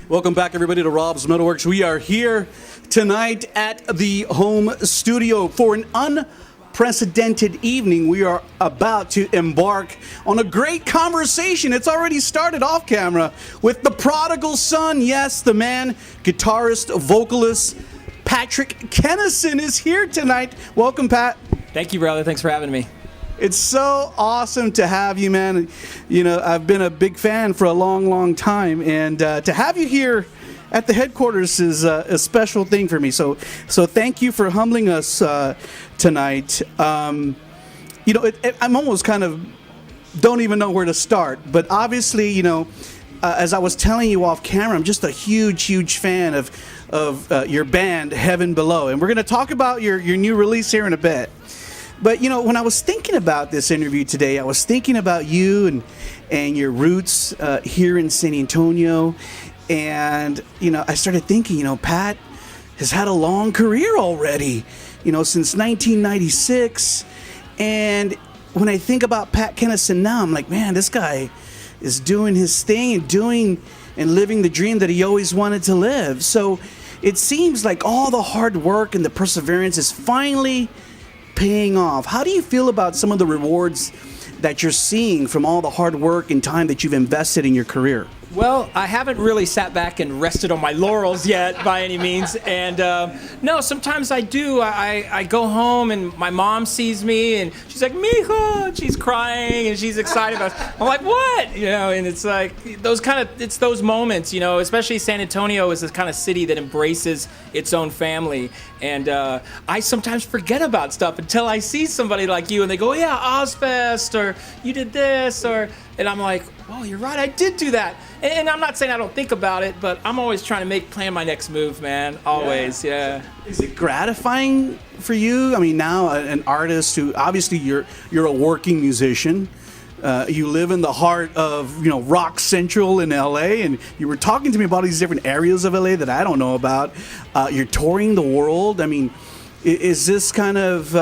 Welcome back, everybody, to Rob's MetalWorks. We are here tonight at the home studio for an unprecedented evening. We are about to embark on a great conversation. It's already started off camera with the prodigal son. Yes, the man, guitarist, vocalist, Patrick Kennison is here tonight. Welcome, Pat. Thank you, brother. Thanks for having me. It's so awesome to have you, man. You know, I've been a big fan for a long, long time, and to have you here at the headquarters is a special thing for me. So thank you for humbling us tonight. You know, I'm almost kind of don't even know where to start, but obviously, you know, as I was telling you off camera, I'm just a huge, huge fan of your band, Heaven Below, and we're going to talk about your new release here in a bit. But, you know, when I was thinking about this interview today, I was thinking about you and your roots here in San Antonio. And, you know, I started thinking, you know, Pat has had a long career already, you know, since 1996. And when I think about Pat Kennison now, I'm like, man, this guy is doing his thing and doing and living the dream that he always wanted to live. So it seems like all the hard work and the perseverance is finally paying off. How do you feel about some of the rewards that you're seeing from all the hard work and time that you've invested in your career? Well, I haven't really sat back and rested on my laurels yet by any means. And no, sometimes I do. I go home and my mom sees me and she's like, Mijo, and she's crying and she's excited about it. I'm like, what? You know, and it's like it's those moments, you know, especially San Antonio is this kind of city that embraces its own family. And I sometimes forget about stuff until I see somebody like you and they go, yeah, Ozfest, or you did this, and I'm like, oh, you're right, I did do that. And I'm not saying I don't think about it, but I'm always trying to plan my next move, man. Always, yeah. Is it gratifying for you? I mean, now an artist who obviously you're a working musician. You live in the heart of, you know, Rock Central in LA, and you were talking to me about these different areas of LA that I don't know about. You're touring the world. I mean, is this kind of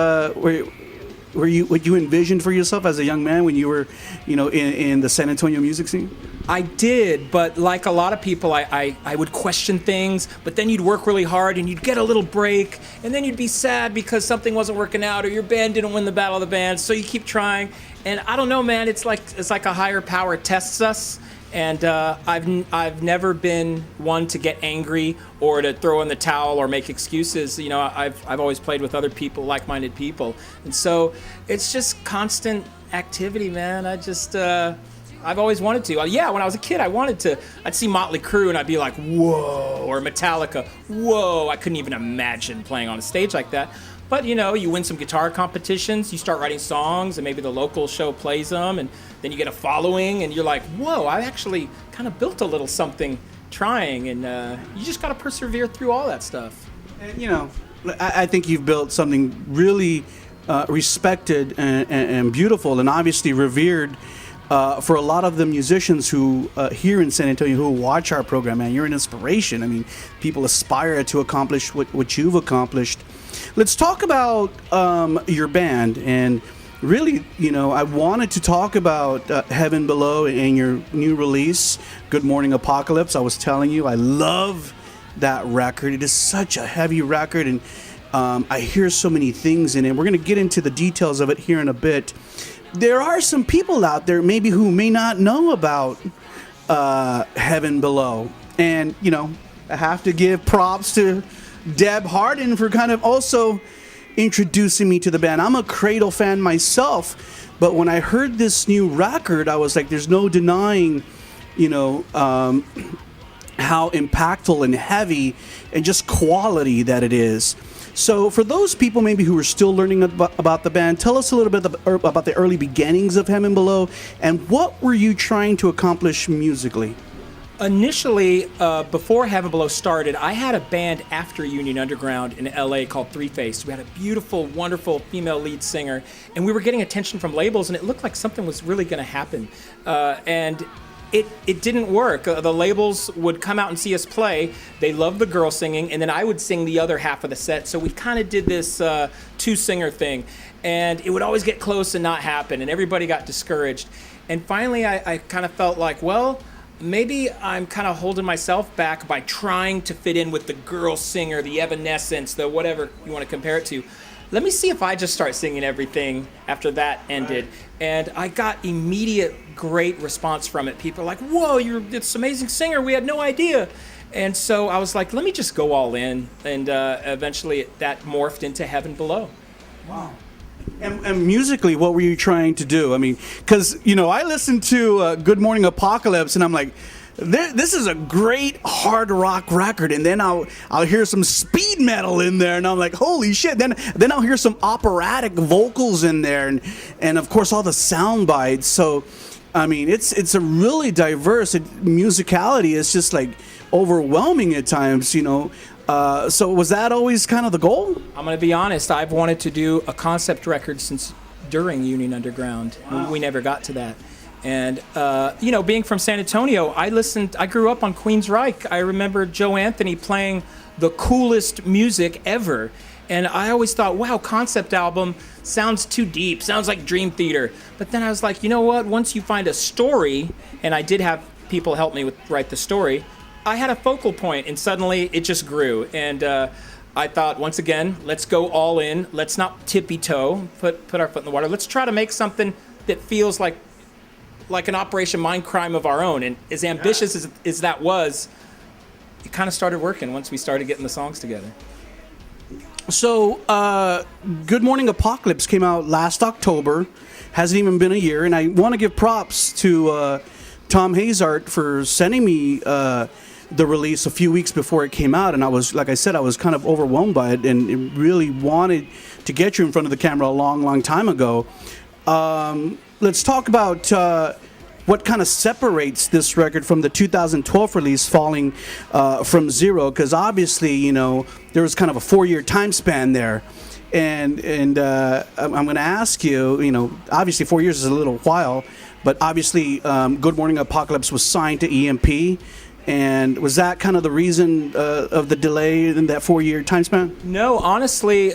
were you what you envisioned for yourself as a young man when you were, you know, in the San Antonio music scene? I did, but like a lot of people, I would question things, but then you'd work really hard and you'd get a little break, and then you'd be sad because something wasn't working out or your band didn't win the battle of the bands, so you keep trying. And I don't know, man, it's like a higher power tests us. And I've never been one to get angry or to throw in the towel or make excuses. You know, I've always played with other people, like-minded people, and so it's just constant activity, man. I've always wanted to. Yeah, when I was a kid, I'd see Motley Crue and I'd be like, whoa, or Metallica, whoa. I couldn't even imagine playing on a stage like that. But, you know, you win some guitar competitions, you start writing songs, and maybe the local show plays them, and then you get a following, and you're like, whoa, I actually kind of built a little something trying, and you just got to persevere through all that stuff. And, you know, I think you've built something really respected and beautiful and obviously revered for a lot of the musicians who here in San Antonio who watch our program. Man, you're an inspiration. I mean, people aspire to accomplish what you've accomplished. Let's talk about your band, and really, you know, I wanted to talk about Heaven Below and your new release, Good Morning Apocalypse. I was telling you, I love that record. It is such a heavy record, and I hear so many things in it. We're going to get into the details of it here in a bit. There are some people out there maybe who may not know about Heaven Below, and, you know, I have to give props to Deb Harden for kind of also introducing me to the band. I'm a Cradle fan myself, but when I heard this new record, I was like, there's no denying, you know, how impactful and heavy and just quality that it is. So for those people maybe who are still learning about the band, tell us a little bit about the early beginnings of Heaven Below, and what were you trying to accomplish musically? Initially, before Heaven Below started, I had a band after Union Underground in LA called Three Face. We had a beautiful, wonderful female lead singer, and we were getting attention from labels, and it looked like something was really going to happen. And it didn't work. The labels would come out and see us play. They loved the girl singing, and then I would sing the other half of the set. So we kind of did this two-singer thing, and it would always get close and not happen, and everybody got discouraged. And finally, I kind of felt like, well, maybe I'm kind of holding myself back by trying to fit in with the girl singer, the Evanescence, the whatever you want to compare it to. Let me see if I just start singing everything after that ended. And I got immediate great response from it. People are like, whoa, you're this amazing singer. We had no idea. And so I was like, let me just go all in. And eventually that morphed into Heaven Below. Wow. And musically, what were you trying to do? I mean, because, you know, I listened to Good Morning Apocalypse, and I'm like, this is a great hard rock record, and then I'll hear some speed metal in there, and I'm like, holy shit. Then I'll hear some operatic vocals in there, and of course all the sound bites. So, I mean, it's a really diverse musicality. It's just like overwhelming at times, you know. So was that always kind of the goal? I'm going to be honest. I've wanted to do a concept record since during Union Underground. Wow. We never got to that. And, you know, being from San Antonio, I grew up on Queensryche. I remember Joe Anthony playing the coolest music ever. And I always thought, wow, concept album sounds too deep, sounds like Dream Theater. But then I was like, you know what? Once you find a story, and I did have people help me write the story, I had a focal point, and suddenly it just grew. And I thought, once again, let's go all in. Let's not tippy-toe, put our foot in the water. Let's try to make something that feels like an Operation Mindcrime of our own. And as ambitious as that was, it kind of started working once we started getting the songs together. So, Good Morning Apocalypse came out last October. Hasn't even been a year. And I want to give props to Tom Hazart for sending me the release a few weeks before it came out. And I was, like I said, I was kind of overwhelmed by it and really wanted to get you in front of the camera a long, long time ago. Let's talk about what kind of separates this record from the 2012 release, Falling from Zero, because obviously, you know, there was kind of a 4-year time span there. And I'm going to ask you, you know, obviously 4 years is a little while, but obviously Good Morning Apocalypse was signed to EMP. And was that kind of the reason of the delay in that 4-year time span? No, honestly,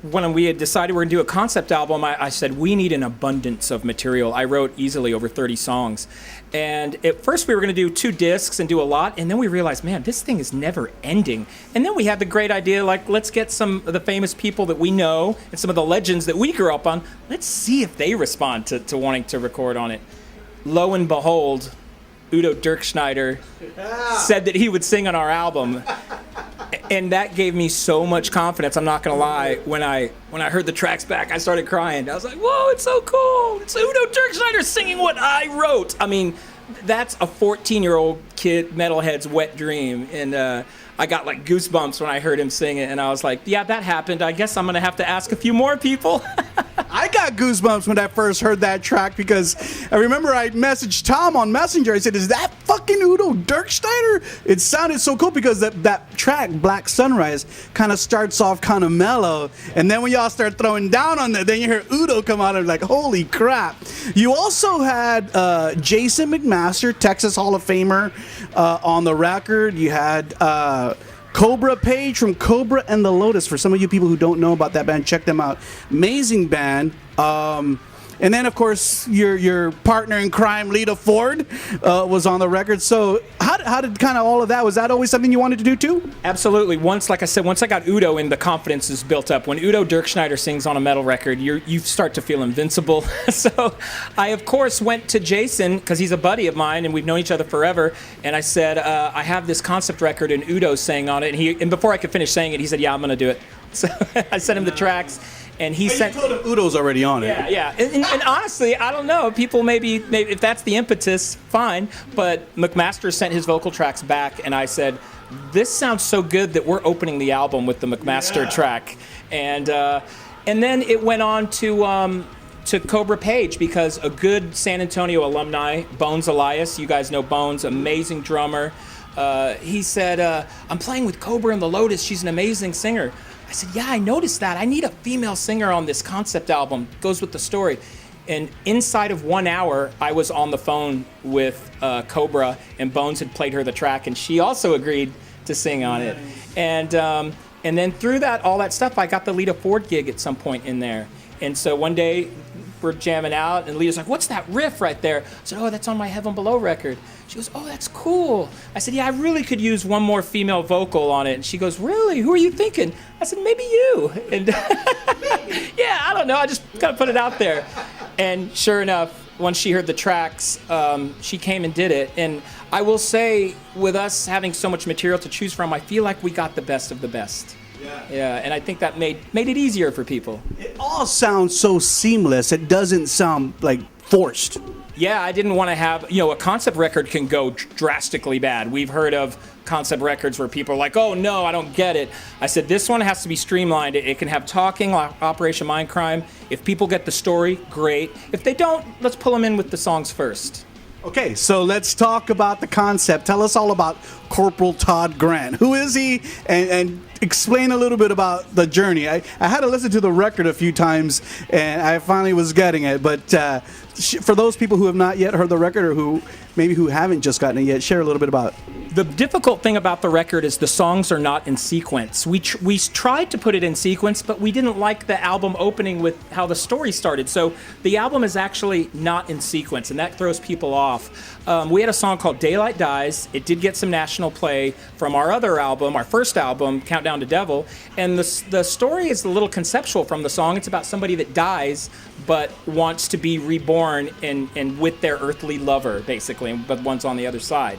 when we had decided we were going to do a concept album, I said, we need an abundance of material. I wrote easily over 30 songs. And at first we were going to do 2 discs and do a lot, and then we realized, man, this thing is never ending. And then we had the great idea, like, let's get some of the famous people that we know and some of the legends that we grew up on. Let's see if they respond to wanting to record on it. Lo and behold, Udo Dirkschneider said that he would sing on our album. And that gave me so much confidence. I'm not going to lie. When I heard the tracks back, I started crying. I was like, whoa, it's so cool. It's Udo Dirkschneider singing what I wrote. I mean, that's a 14-year-old kid, metalhead's wet dream. And I got like goosebumps when I heard him sing it. And I was like, yeah, that happened. I guess I'm going to have to ask a few more people. I got goosebumps when I first heard that track because I remember I messaged Tom on Messenger. I said, is that fucking Udo Dirkschneider? It sounded so cool because that track, Black Sunrise, kind of starts off kind of mellow. And then when y'all start throwing down on that, then you hear Udo come out and like, holy crap. You also had Jason McMaster, Texas Hall of Famer, on the record. You had Cobra Page from Cobra and the Lotus. For some of you people who don't know about that band, check them out. Amazing band. And then, of course, your partner in crime, Lita Ford, was on the record. So how did kind of all of that, was that always something you wanted to do too? Absolutely. Like I said, once I got Udo in, the confidence is built up. When Udo Dirkschneider sings on a metal record, you start to feel invincible. So I, of course, went to Jason, because he's a buddy of mine, and we've known each other forever. And I said, I have this concept record, and Udo sang on it. And before I could finish saying it, he said, yeah, I'm going to do it. So I sent him the tracks. And he sent. You told him Udo's already on it. Yeah. And honestly, I don't know. People maybe if that's the impetus, fine. But McMaster sent his vocal tracks back, and I said, "This sounds so good that we're opening the album with the McMaster track." And then it went on to Cobra Page, because a good San Antonio alumni, Bones Elias, you guys know Bones, amazing drummer. He said, "I'm playing with Cobra and the Lotus. She's an amazing singer." I said, yeah, I noticed that. I need a female singer on this concept album. Goes with the story. And inside of 1 hour, I was on the phone with Cobra, and Bones had played her the track, and she also agreed to sing on it. And then through all that stuff, I got the Lita Ford gig at some point in there. And so one day, we're jamming out, and Lita's like, "What's that riff right there?" I said, "Oh, that's on my Heaven Below record." She goes, "Oh, that's cool." I said, "Yeah, I really could use one more female vocal on it." And she goes, "Really? Who are you thinking?" I said, "Maybe you." And yeah, I don't know. I just kind of put it out there. And sure enough, once she heard the tracks, she came and did it. And I will say, with us having so much material to choose from, I feel like we got the best of the best. Yeah, and I think that made it easier for people. It all sounds so seamless. It doesn't sound like forced. Yeah, I didn't want to have, a concept record can go drastically bad. We've heard of concept records where people are like, "Oh no, I don't get it." I said, this one has to be streamlined. It can have talking, Operation Mindcrime. If people get the story, great. If they don't, let's pull them in with the songs first. Okay, so let's talk about the concept. Tell us all about Corporal Todd Grant. Who is he? And explain a little bit about the journey. I had to listen to the record a few times, and I finally was getting it. But for those people who have not yet heard the record, or who haven't just gotten it yet, share a little bit about it. The difficult thing about the record is the songs are not in sequence. We tried to put it in sequence, but we didn't like the album opening with how the story started. So the album is actually not in sequence, and that throws people off. We had a song called Daylight Dies. It did get some national play from our other album, our first album, Countdown to Devil. And the story is a little conceptual from the song. It's about somebody that dies but wants to be reborn and with their earthly lover, basically, but one's on the other side.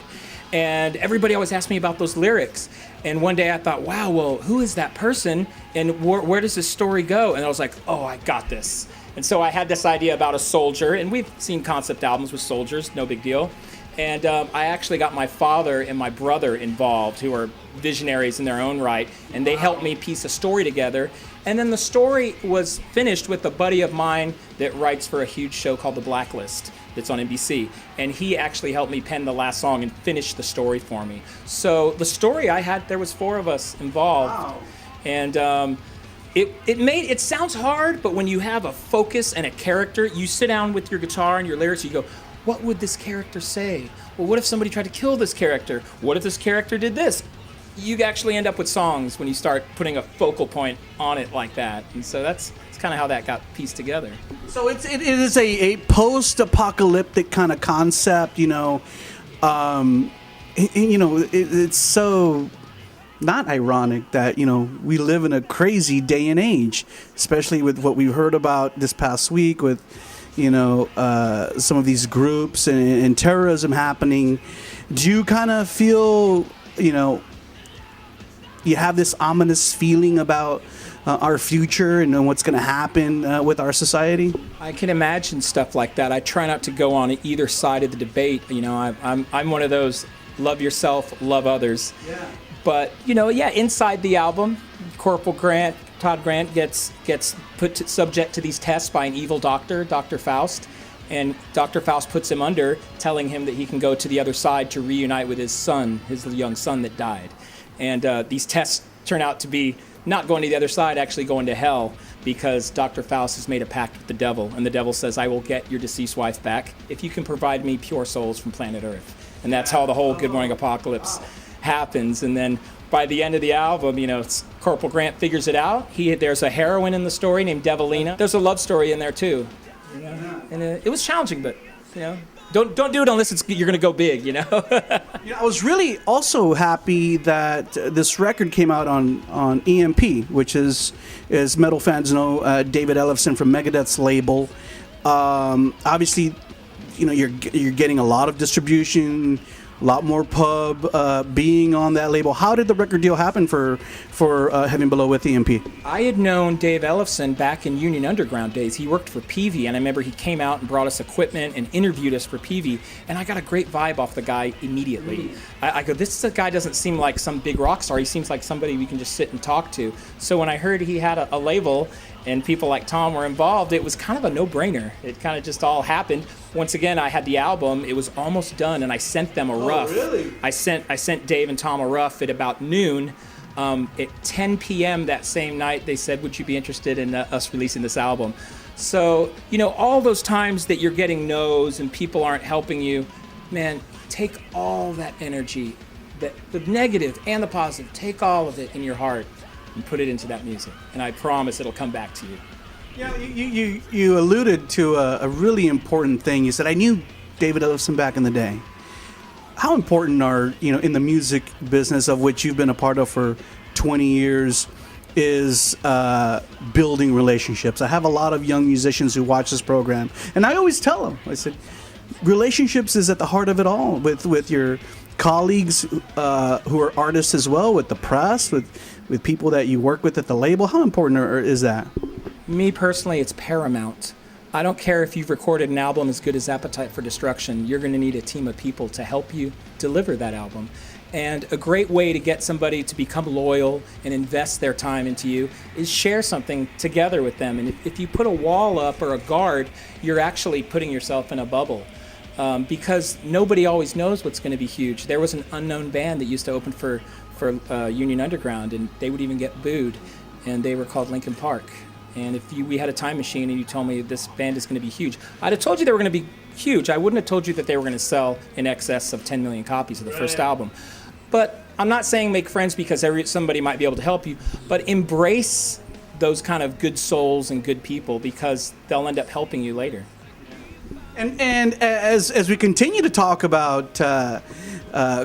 And everybody always asked me about those lyrics. And one day I thought, wow, well, who is that person? And where does this story go? And I was like, oh, I got this. And so I had this idea about a soldier, and we've seen concept albums with soldiers, no big deal. And I actually got my father and my brother involved, who are visionaries in their own right, and they helped me piece a story together. And then the story was finished with a buddy of mine that writes for a huge show called The Blacklist that's on NBC. And he actually helped me pen the last song and finish the story for me. So the story I had, there was 4 of us involved. Wow. And it sounds hard, but when you have a focus and a character, you sit down with your guitar and your lyrics, you go, what would this character say? Well, what if somebody tried to kill this character? What if this character did this? You actually end up with songs when you start putting a focal point on it like that. And so that's kind of how that got pieced together. So it is a post-apocalyptic kind of concept, it's so not ironic that, we live in a crazy day and age, especially with what we heard about this past week with, some of these groups and terrorism happening. Do you kind of feel, you have this ominous feeling about our future and what's going to happen with our society? I can imagine stuff like that. I try not to go on either side of the debate. I'm one of those love yourself, love others. Yeah. But, inside the album, Todd Grant gets subject to these tests by an evil doctor, Dr. Faust. And Dr. Faust puts him under, telling him that he can go to the other side to reunite with his son, his young son that died. And these tests turn out to be not going to the other side, actually going to hell, because Dr. Faust has made a pact with the devil. And the devil says, I will get your deceased wife back if you can provide me pure souls from planet Earth. And that's how the whole Good Morning Apocalypse happens. And then by the end of the album, Corporal Grant figures it out. There's a heroine in the story named Devilina. There's a love story in there too. And it was challenging, but don't do it unless you're going to go big. I was really also happy that this record came out on EMP, which is, as metal fans know, David Ellefson from Megadeth's label. Obviously, you're getting a lot of distribution, a lot more pub being on that label. How did the record deal happen for Heaven Below with EMP? I had known Dave Ellefson back in Union Underground days. He worked for Peavey, and I remember he came out and brought us equipment and interviewed us for Peavey, and I got a great vibe off the guy immediately. I go, this guy doesn't seem like some big rock star. He seems like somebody we can just sit and talk to. So when I heard he had a label and people like Tom were involved, it was kind of a no-brainer. It kind of just all happened. Once again, I had the album. It was almost done, and I sent them a rough. Really? I sent Dave and Tom a rough at about noon. At 10 p.m. that same night, they said, would you be interested in us releasing this album? So, all those times that you're getting no's and people aren't helping you, man, take all that energy, the negative and the positive, take all of it in your heart and put it into that music. And I promise it'll come back to you. Yeah, you alluded to a really important thing. You said, I knew David Ellefson back in the day. How important are, in the music business of which you've been a part of for 20 years, is building relationships? I have a lot of young musicians who watch this program, and I always tell them, I said, relationships is at the heart of it all, with your colleagues who are artists as well, with the press, with people that you work with at the label. How important is that? Me personally, it's paramount. I don't care if you've recorded an album as good as Appetite for Destruction, you're going to need a team of people to help you deliver that album. And a great way to get somebody to become loyal and invest their time into you is share something together with them. And if you put a wall up or a guard, you're actually putting yourself in a bubble. Because nobody always knows what's going to be huge. There was an unknown band that used to open for Union Underground, and they would even get booed, and they were called Linkin Park. And if we had a time machine and you told me this band is going to be huge, I'd have told you they were going to be huge. I wouldn't have told you that they were going to sell in excess of 10 million copies of the first album. But I'm not saying make friends because somebody might be able to help you, but embrace those kind of good souls and good people because they'll end up helping you later. And as we continue to talk about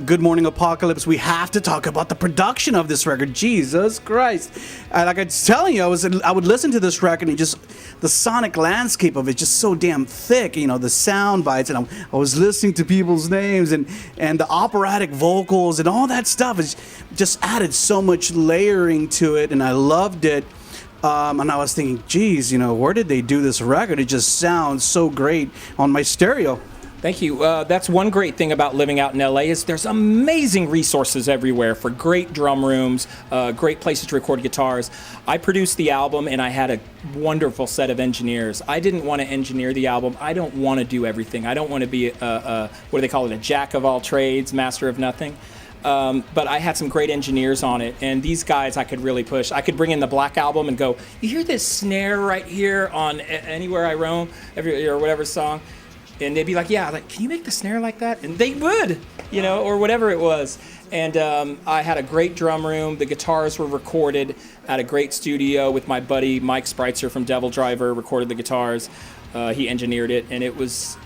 Good Morning Apocalypse, we have to talk about the production of this record. Jesus Christ! Like I was telling you, I would listen to this record and just the sonic landscape of it just so damn thick. The sound bites, and I was listening to people's names and the operatic vocals and all that stuff. It just added so much layering to it, and I loved it. And I was thinking, geez, where did they do this record? It just sounds so great on my stereo. Thank you. That's one great thing about living out in LA is there's amazing resources everywhere for great drum rooms, great places to record guitars. I produced the album and I had a wonderful set of engineers. I didn't want to engineer the album. I don't want to do everything. I don't want to be what do they call it? A jack of all trades, master of nothing. But I had some great engineers on it, and these guys I could really push. I could bring in the Black Album and go, you hear this snare right here on Anywhere I Roam, or whatever song? And they'd be like, yeah, can you make the snare like that? And they would, or whatever it was. And I had a great drum room. The guitars were recorded at a great studio with my buddy Mike Spreitzer from Devil Driver, recorded the guitars. He engineered it, and it was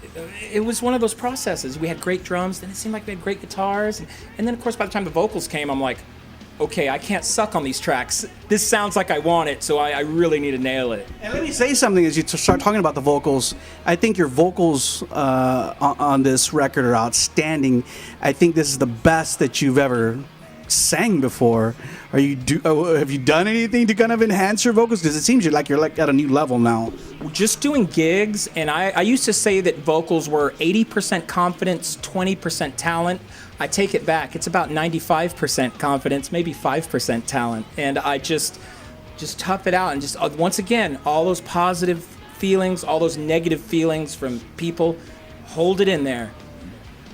one of those processes. We had great drums, then it seemed like we had great guitars, and then of course by the time the vocals came, I'm like, okay, I can't suck on these tracks. This sounds like I want it, so I really need to nail it. And let me say something as you start talking about the vocals. I think your vocals on this record are outstanding. I think this is the best that you've ever sang before. Have you done anything to kind of enhance your vocals? Because it seems you're at a new level now. Just doing gigs, and I used to say that vocals were 80% confidence, 20% talent. I take it back. It's about 95% confidence, maybe 5% talent. And I just tough it out and just, once again, all those positive feelings, all those negative feelings from people, hold it in there.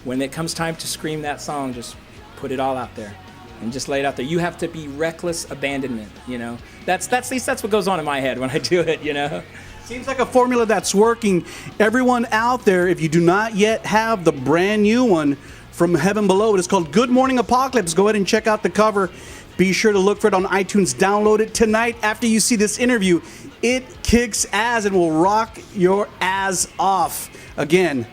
When it comes time to scream that song, just put it all out there. And just lay it out there. You have to be reckless abandonment, That's at least that's what goes on in my head when I do it, Seems like a formula that's working. Everyone out there, if you do not yet have the brand new one from Heaven Below, it is called Good Morning Apocalypse. Go ahead and check out the cover. Be sure to look for it on iTunes. Download it tonight after you see this interview. It kicks ass and will rock your ass off. Again,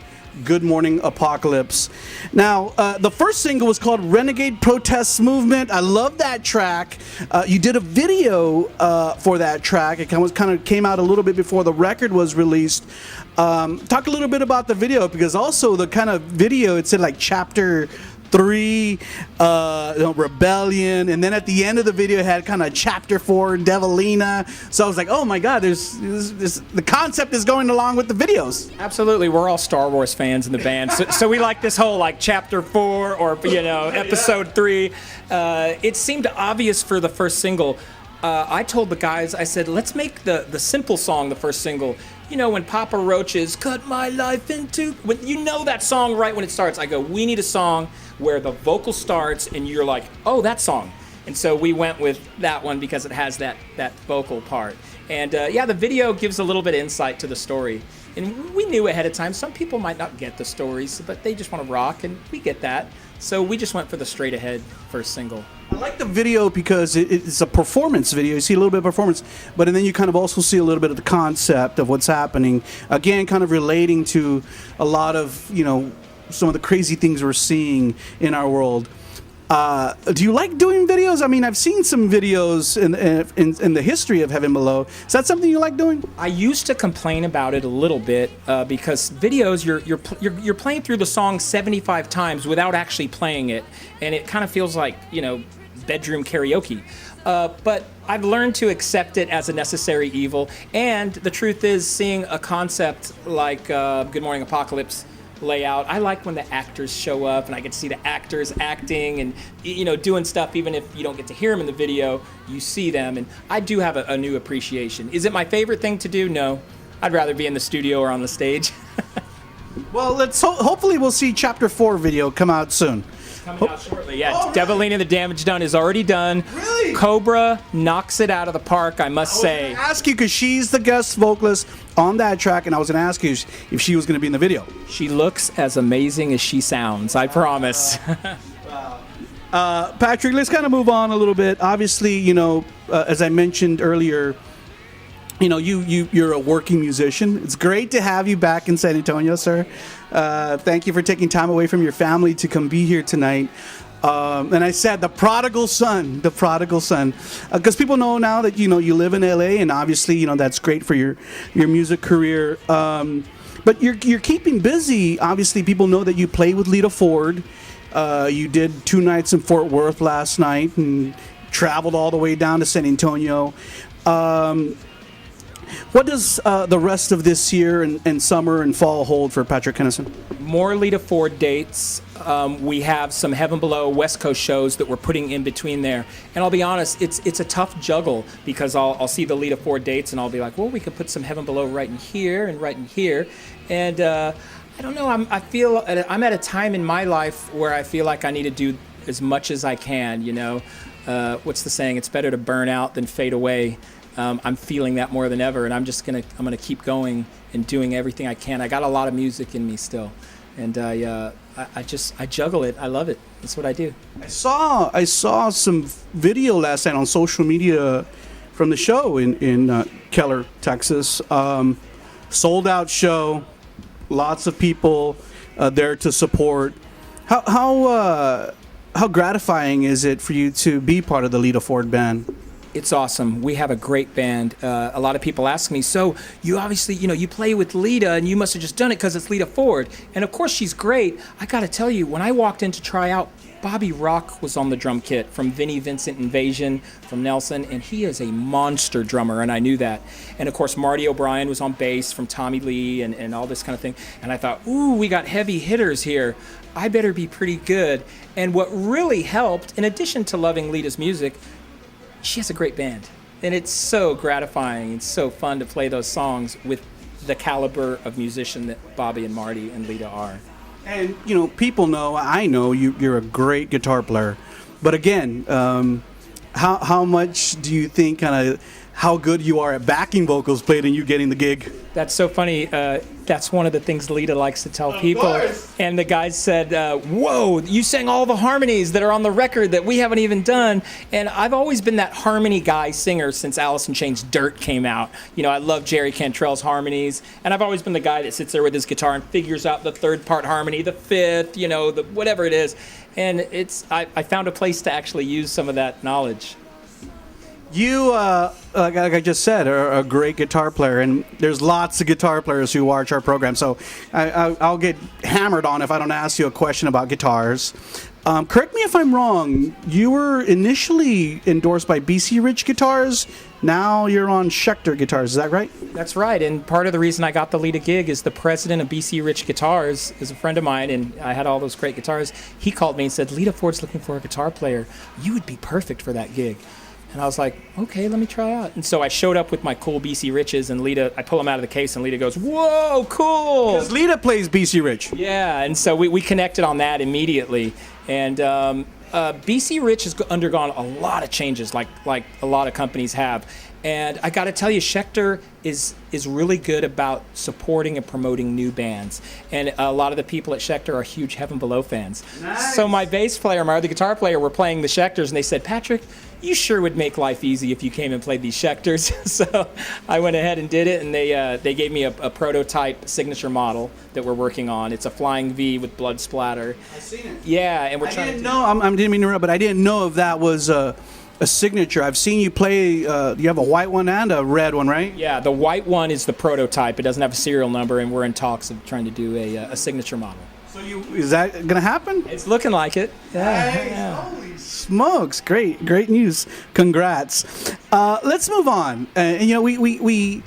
Good Morning Apocalypse. Now, the first single was called Renegade Protest Movement. I love that track. You did a video for that track. It kind of came out a little bit before the record was released. Talk a little bit about the video, because also the kind of video, it said like Chapter 3, Rebellion, and then at the end of the video it had kind of Chapter 4, Devilina. So I was like, oh my God, the concept is going along with the videos. Absolutely, we're all Star Wars fans in the band, so we like this whole Chapter 4 or Episode 3. It seemed obvious for the first single. I told the guys, I said, let's make the simple song the first single. When Papa Roach's cut my life into, that song right when it starts, I go, we need a song where the vocal starts and you're like, oh, that song. And so we went with that one because it has that vocal part. And the video gives a little bit of insight to the story. And we knew ahead of time, some people might not get the stories, but they just want to rock, and we get that. So we just went for the straight ahead first single. I like the video because it's a performance video. You see a little bit of performance, but then you kind of also see a little bit of the concept of what's happening. Again, kind of relating to a lot of, some of the crazy things we're seeing in our world. Do you like doing videos? I mean, I've seen some videos in the history of Heaven Below. Is that something you like doing? I used to complain about it a little bit because videos, you're playing through the song 75 times without actually playing it, and it kind of feels like bedroom karaoke. But I've learned to accept it as a necessary evil. And the truth is, seeing a concept like Good Morning Apocalypse layout, I like when the actors show up and I get to see the actors acting and doing stuff. Even if you don't get to hear them in the video, you see them, and I do have a new appreciation. Is it my favorite thing to do? No. I'd rather be in the studio or on the stage. Well, hopefully we'll see Chapter 4 video come out soon. Coming out shortly, yeah. Devilina the Damage Done is already done. Really? Cobra knocks it out of the park, I must say. I was going to ask you because she's the guest vocalist on that track, and I was going to ask you if she was going to be in the video. She looks as amazing as she sounds, I promise. Patrick, let's kind of move on a little bit. Obviously, as I mentioned earlier, you're a working musician. It's great to have you back in San Antonio, sir. Thank you for taking time away from your family to come be here tonight. And I said the prodigal son, because people know now that you live in LA, and obviously that's great for your music career. But you're keeping busy. Obviously, people know that you play with Lita Ford. You did 2 nights in Fort Worth last night and traveled all the way down to San Antonio. What does the rest of this year and summer and fall hold for Patrick Kennison? More Lita Ford dates. We have some Heaven Below West Coast shows that we're putting in between there. And I'll be honest, it's a tough juggle because I'll see the Lita Ford dates and I'll be like, well, we could put some Heaven Below right in here and right in here. And I don't know, I'm at a time in my life where I feel like I need to do as much as I can, What's the saying? It's better to burn out than fade away. I'm feeling that more than ever, and I'm gonna keep going and doing everything I can. I got a lot of music in me still, and I juggle it. I love it. That's what I do. I saw some video last night on social media from the show in Keller, Texas. Sold out show, lots of people there to support. How gratifying is it for you to be part of the Lita Ford band? It's awesome. We have a great band. A lot of people ask me, so you obviously, you play with Lita and you must have just done it because it's Lita Ford. And of course she's great. I got to tell you, when I walked in to try out, Bobby Rock was on the drum kit from Vinnie Vincent Invasion from Nelson, and he is a monster drummer, and I knew that. And of course, Marty O'Brien was on bass from Tommy Lee and all this kind of thing. And I thought, ooh, we got heavy hitters here. I better be pretty good. And what really helped, in addition to loving Lita's music, she has a great band, and it's so gratifying. It's so fun to play those songs with the caliber of musician that Bobby and Marty and Lita are. And people know, I know you're a great guitar player, but again, how much do you think how good you are at backing vocals played and you getting the gig? That's so funny. That's one of the things Lita likes to tell people. And the guys said, whoa, you sang all the harmonies that are on the record that we haven't even done. And I've always been that harmony guy singer since Alice in Chains' Dirt came out. I love Jerry Cantrell's harmonies. And I've always been the guy that sits there with his guitar and figures out the 3rd part harmony, the 5th, the whatever it is. And I found a place to actually use some of that knowledge. You, like I just said, are a great guitar player, and there's lots of guitar players who watch our program, so I'll get hammered on if I don't ask you a question about guitars. Correct me if I'm wrong, you were initially endorsed by BC Rich Guitars, now you're on Schecter Guitars, is that right? That's right, and part of the reason I got the Lita gig is the president of BC Rich Guitars is a friend of mine, and I had all those great guitars. He called me and said, Lita Ford's looking for a guitar player. You would be perfect for that gig. And I was like, okay, let me try out. And so I showed up with my cool BC Riches, and Lita, I pull them out of the case, and Lita goes, whoa, cool. Because Lita plays BC Rich. Yeah, and so we connected on that immediately. And BC Rich has undergone a lot of changes, like a lot of companies have. And I got to tell you, Schecter is really good about supporting and promoting new bands. And a lot of the people at Schecter are huge Heaven Below fans. Nice. So my bass player, my other guitar player, were playing the Schecters, and they said, Patrick, you sure would make life easy if you came and played these Schecters. So I went ahead and did it, and they gave me a prototype signature model that we're working on. It's a flying V with blood splatter. I've seen it. Yeah, and we're I trying didn't to... know. I didn't mean to interrupt, but I didn't know if that was a signature. I've seen you play. You have a white one and a red one, right? Yeah, the white one is the prototype. It doesn't have a serial number, and we're in talks of trying to do a signature model. So is that gonna happen? It's looking like it. Yeah. Nice. Yeah. Holy smokes! Great news. Congrats. Let's move on. And we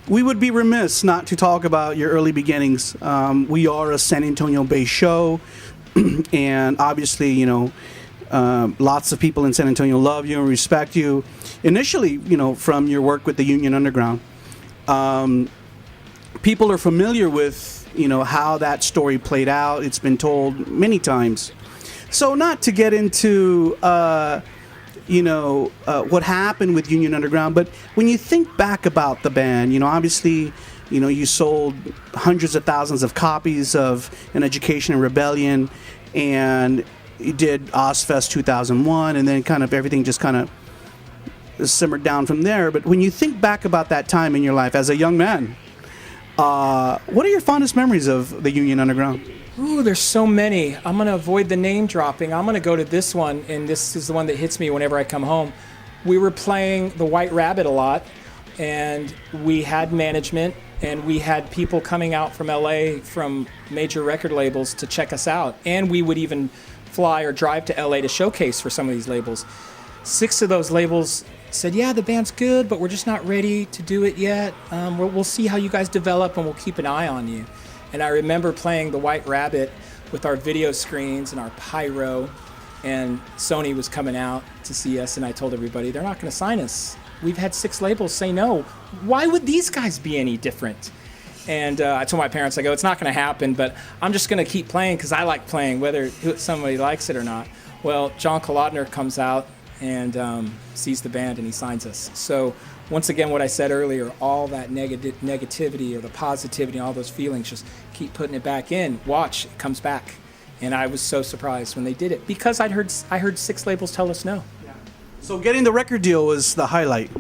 would be remiss not to talk about your early beginnings. We are a San Antonio-based show, and obviously, lots of people in San Antonio love you and respect you. Initially, from your work with the Union Underground, people are familiar with how that story played out. It's been told many times. So not to get into what happened with Union Underground, but when you think back about the band, obviously, you sold hundreds of thousands of copies of An Education in Rebellion, and you did Ozfest 2001, and then kind of everything just kind of simmered down from there. But when you think back about that time in your life as a young man, what are your fondest memories of the Union Underground? Ooh, there's so many. I'm going to avoid the name dropping. I'm going to go to this one, and this is the one that hits me whenever I come home. We were playing the White Rabbit a lot, and we had management, and we had people coming out from LA from major record labels to check us out. And we would even fly or drive to LA to showcase for some of these labels. 6 of those labels said, yeah, the band's good, but we're just not ready to do it yet. We'll see how you guys develop, and we'll keep an eye on you. And I remember playing the White Rabbit with our video screens and our pyro, and Sony was coming out to see us, and I told everybody, they're not going to sign us. We've had 6 labels say no. Why would these guys be any different? And I told my parents, I go, it's not going to happen, but I'm just going to keep playing because I like playing, whether somebody likes it or not. Well, John Kolodner comes out and sees the band, and he signs us. So once again, what I said earlier, all that negativity or the positivity and all those feelings, just keep putting it back in. Watch, it comes back. And I was so surprised when they did it because I heard 6 labels tell us no. Yeah. So getting the record deal was the highlight.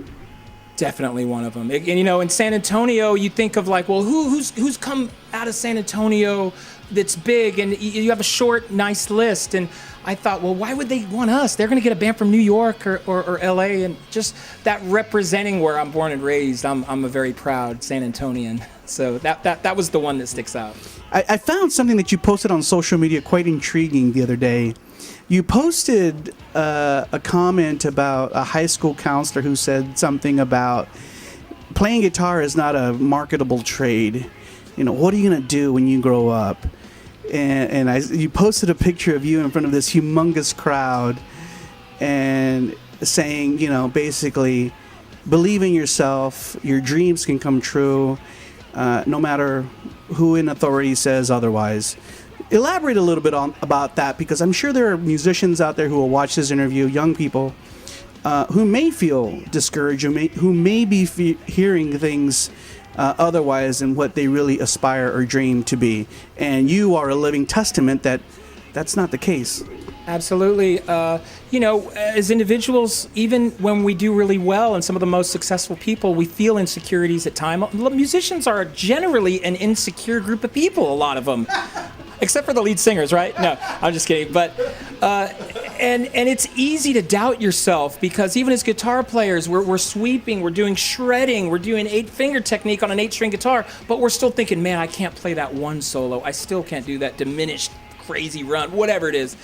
Definitely one of them. And in San Antonio, you think of like, well, who's come out of San Antonio that's big, and you have a short, nice list. And I thought, well, why would they want us? They're going to get a band from New York or LA, and just that representing where I'm born and raised. I'm a very proud San Antonian. So that was the one that sticks out. I found something that you posted on social media quite intriguing the other day. You posted a comment about a high school counselor who said something about playing guitar is not a marketable trade. What are you going to do when you grow up? And you posted a picture of you in front of this humongous crowd and saying, basically, believe in yourself, your dreams can come true, no matter who in authority says otherwise. Elaborate a little bit about that, because I'm sure there are musicians out there who will watch this interview, young people, who may feel discouraged, who may be hearing things otherwise than what they really aspire or dream to be. And you are a living testament that that's not the case. Absolutely. As individuals, even when we do really well and some of the most successful people, we feel insecurities at times. Musicians are generally an insecure group of people, a lot of them. Except for the lead singers, right? No, I'm just kidding. But and it's easy to doubt yourself, because even as guitar players, we're sweeping, we're doing shredding, we're doing 8-finger technique on an 8-string guitar, but we're still thinking, man, I can't play that one solo. I still can't do that diminished, crazy run, whatever it is.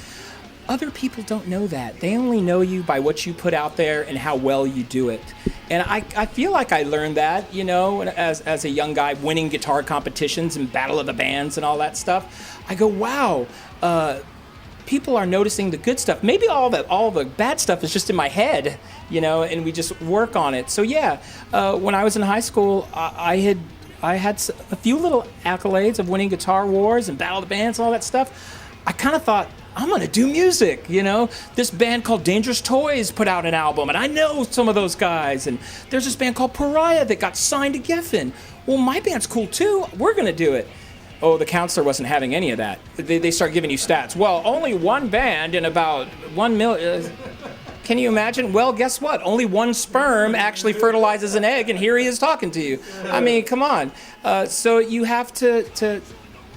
Other people don't know that. They only know you by what you put out there and how well you do it. And I feel like I learned that, as a young guy winning guitar competitions and Battle of the Bands and all that stuff. I go, wow, people are noticing the good stuff. Maybe all the bad stuff is just in my head, and we just work on it. So yeah, when I was in high school, I had a few little accolades of winning Guitar Wars and Battle of the Bands and all that stuff. I kind of thought, I'm going to do music, you know? This band called Dangerous Toys put out an album, and I know some of those guys. And there's this band called Pariah that got signed to Geffen. Well, my band's cool too. We're going to do it. Oh, the counselor wasn't having any of that. They start giving you stats. Well, only one band in about 1 million. Can you imagine? Well, guess what? Only one sperm actually fertilizes an egg, and here he is talking to you. I mean, come on. So you have to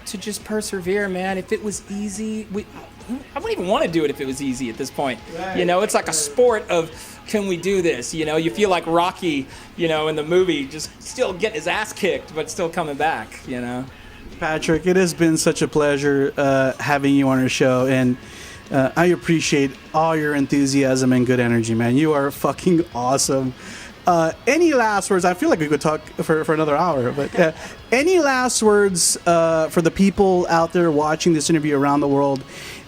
just persevere, man. If it was easy, I wouldn't even want to do it if it was easy at this point. Right. You know, it's like a sport of, can we do this? You know, you feel like Rocky, you know, in the movie, just still getting his ass kicked, but still coming back, you know. Patrick, it has been such a pleasure having you on our show, and I appreciate all your enthusiasm and good energy, man. You are fucking awesome. Any last words? I feel like we could talk for another hour, but any last words for the people out there watching this interview around the world?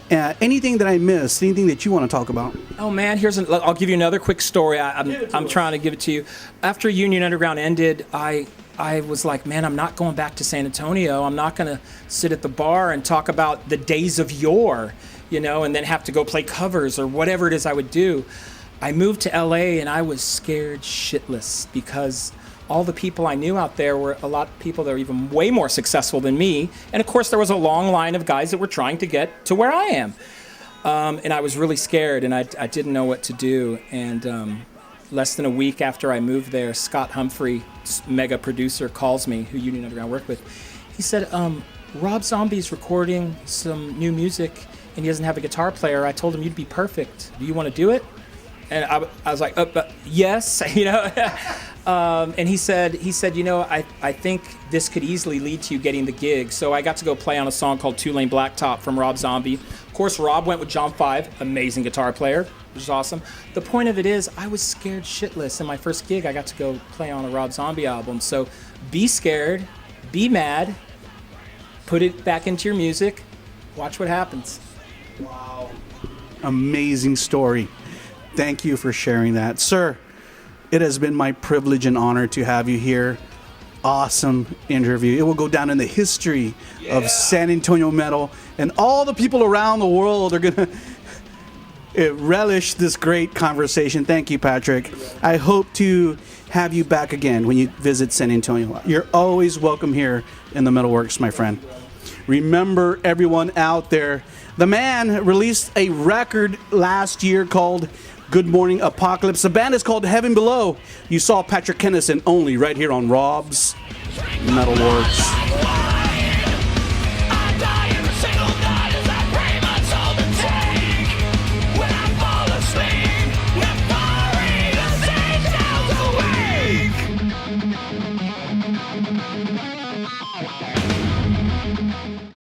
Anything that I missed? Anything that you want to talk about? Oh man, I'll give you another quick story. I'm trying to give it to you. After Union Underground ended, I was like, man, I'm not going back to San Antonio. I'm not going to sit at the bar and talk about the days of yore, you know, and then have to go play covers or whatever it is I would do. I moved to LA and I was scared shitless because all the people I knew out there were a lot of people that were even way more successful than me. And of course, there was a long line of guys that were trying to get to where I am. And I was really scared and I didn't know what to do. And less than a week after I moved there, Scott Humphrey, mega producer, calls me, who Union Underground worked with. He said, Rob Zombie's recording some new music and he doesn't have a guitar player. I told him you'd be perfect. Do you want to do it? And I was like, yes, you know. And he said, you know, I think this could easily lead to you getting the gig. So I got to go play on a song called Two Lane Blacktop from Rob Zombie. Of course, Rob went with John Five, amazing guitar player, which is awesome. The point of it is, I was scared shitless. In my first gig, I got to go play on a Rob Zombie album. So be scared, be mad, put it back into your music, watch what happens. Wow. Amazing story. Thank you for sharing that. Sir, it has been my privilege and honor to have you here. Awesome interview. It will go down in the history of San Antonio metal, and all the people around the world are going to relish this great conversation. Thank you, Patrick. I hope to have you back again when you visit San Antonio. You're always welcome here in the MetalWorks, my friend. Remember, everyone out there, the man released a record last year called Good Morning Apocalypse. The band is called Heaven Below. You saw Patrick Kennison only right here on Rob's MetalWorks.